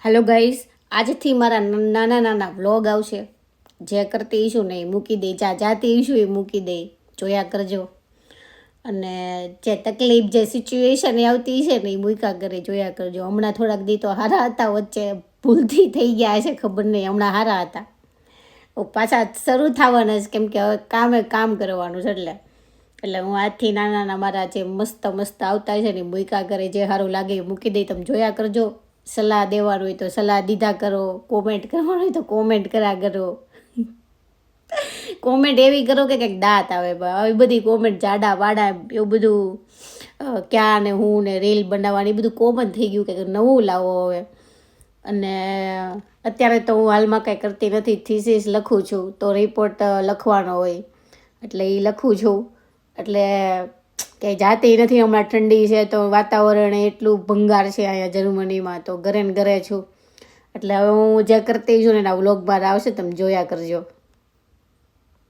Hello guys, આજથી મારા નાના નાના વ્લોગ આવશે. જે કરતી ઈશું ને એ મૂકી દે, જાતી ઈશું એ મૂકી દે, જોયા કરજો. અને જે તકલીફ, જે સિચ્યુએશન આવતી છે ને એ મૂક્યા કરે, જોયા કરજો. હમણાં થોડાક દી તો હારા હતા, વચ્ચે ભૂલથી થઈ ગયા છે, ખબર નહીં. હમણાં હારા હતા, પાછા શરૂ થવાના છે, કેમ કે હવે કામ કરવાનું છે. એટલે હું આજથી નાના નાના મારા જે મસ્ત મસ્ત આવતા છે ને મૂક્યા કરે, જે સારું લાગે એ મૂકી દઈ. તમે જોયા કરજો. સલાહ દેવાનું હોય તો સલાહ દીધા કરો, કોમેન્ટ કરવાનું હોય તો કોમેન્ટ કર્યા કરો. કોમેન્ટ એવી કરો કે કંઈક દાંત આવે. આવી બધી કોમેન્ટ જાડા વાડા એવું બધું ક્યાં ને હું ને રીલ બનાવવાની બધું કોમન થઈ ગયું, કે નવું લાવો હવે. અને અત્યારે તો હું હાલમાં કાંઈ કરતી નથી, થીસીસ લખું છું, તો રિપોર્ટ લખવાનો હોય એટલે એ લખું છું. એટલે કંઈ જાતી નથી. હમણાં ઠંડી છે તો વાતાવરણ એટલું ભંગાર છે અહીંયા જર્મનીમાં, તો ઘરે ને ઘરે છું. એટલે હવે હું જે કરતી છું ને એના વ્લોગ બહાર આવશે, તમે જોયા કરજો.